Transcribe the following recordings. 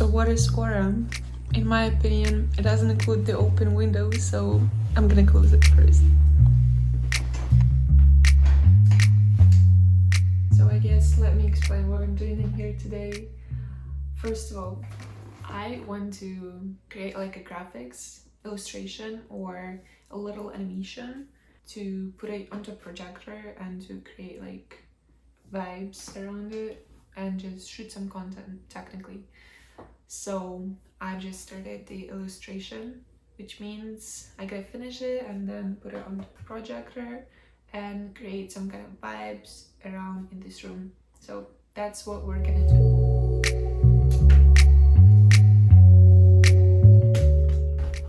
So what is aura? In my opinion, it doesn't include the open window, so I'm gonna close it first. So I guess let me explain what I'm doing in here today. First of all, I want to create like a graphics illustration or a little animation to put it onto a projector and to create like vibes around it and just shoot some content technically. So I've just started the illustration, which means I gotta finish it and then put it on the projector and create some kind of vibes around in this room. So that's what we're gonna do.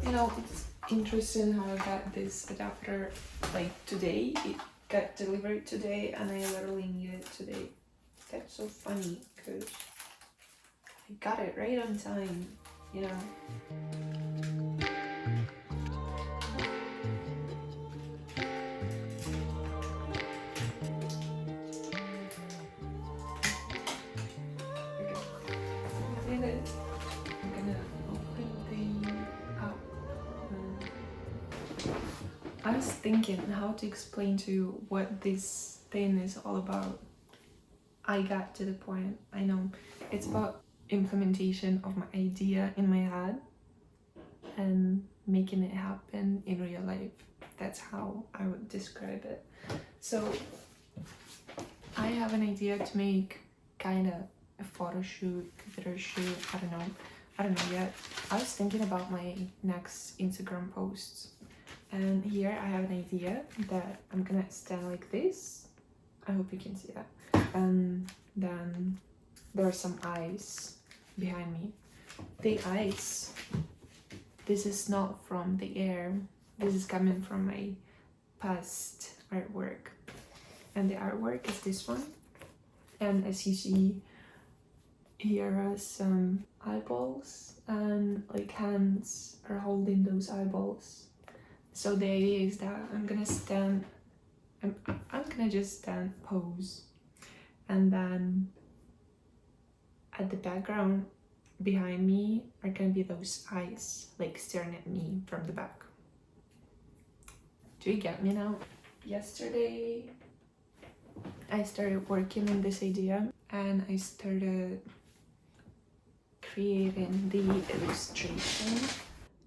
You know, it's interesting how I got this adapter like today. It got delivered today and I literally need it today. That's so funny because I got it right on time, you know. I was thinking how to explain to you what this thing is all about. I got to the point. I know it's about implementation of my idea in my head and making it happen in real life. That's how I would describe it. So I have an idea to make kind of a photo shoot, computer shoot, I don't know yet. I was thinking about my next Instagram posts. And here I have an idea that I'm gonna stand like this. I hope you can see that. And then there are some eyes behind me. The eyes, this is not from the air. This is coming from my past artwork. And the artwork is this one. And as you see, here are some eyeballs and like hands are holding those eyeballs. So the idea is that I'm gonna stand, I'm gonna just stand, pose, and then at the background behind me are gonna be those eyes like staring at me from the back. Do you get me now? Yesterday I started working on this idea and I started creating the illustration.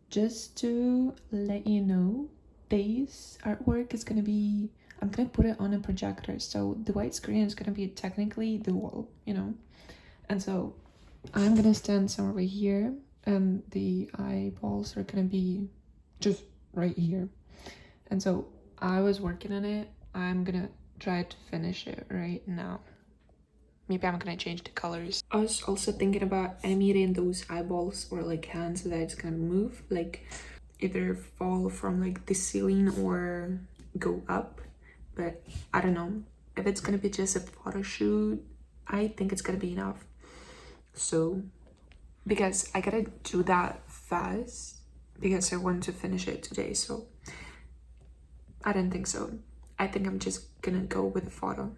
Just to let you know, this artwork is gonna be, I'm gonna put it on a projector, so the white screen is gonna be technically the wall, you know. And so I'm gonna stand somewhere here and the eyeballs are gonna be just right here. And so I was working on it. I'm gonna try to finish it right now. Maybe I'm gonna change the colors. I was also thinking about animating those eyeballs or like hands so that it's gonna move, like either fall from like the ceiling or go up. But I don't know if it's gonna be just a photo shoot. I think it's gonna be enough. So because I gotta do that fast because I want to finish it today. So I don't think so. I think I'm just gonna go with a photo.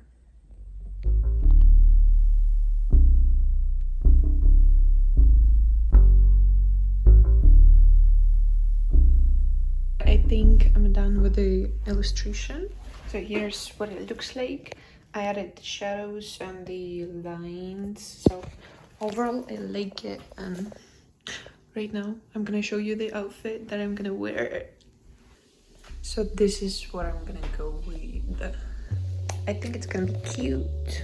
I think I'm done with the illustration. So here's what it looks like. I added the shadows and the lines. So overall I like it. And right now I'm gonna show you the outfit that I'm gonna wear. So this is what I'm gonna go with. I think it's gonna be cute.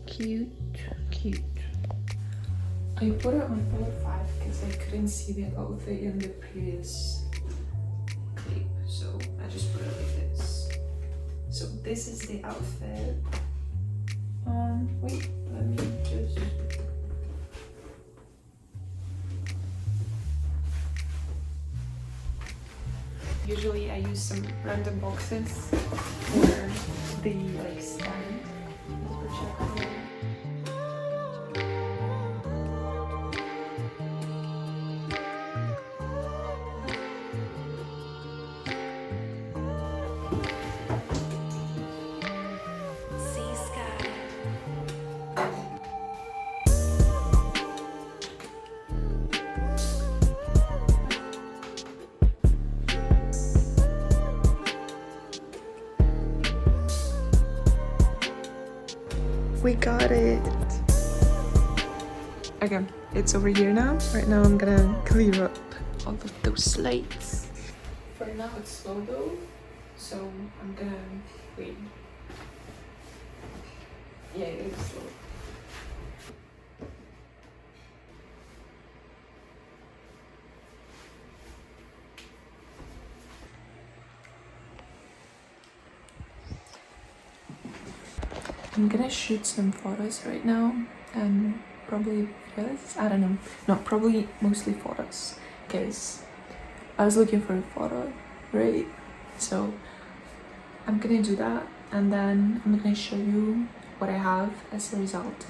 Cute. I put it on 4-5 because I couldn't see the outfit in the previous clip, so I just put it like this. So this is the outfit. Wait, let me just... Usually I use some random boxes for the like stand. We got it. Okay, it's over here now. Right now I'm gonna clear up all of those slates. For now it's slow though, so I'm gonna wait. Yeah, it is slow. I'm gonna shoot some photos right now, and probably videos, I don't know. No, probably mostly photos, because I was looking for a photo, right? So I'm gonna do that, and then I'm gonna show you what I have as a result.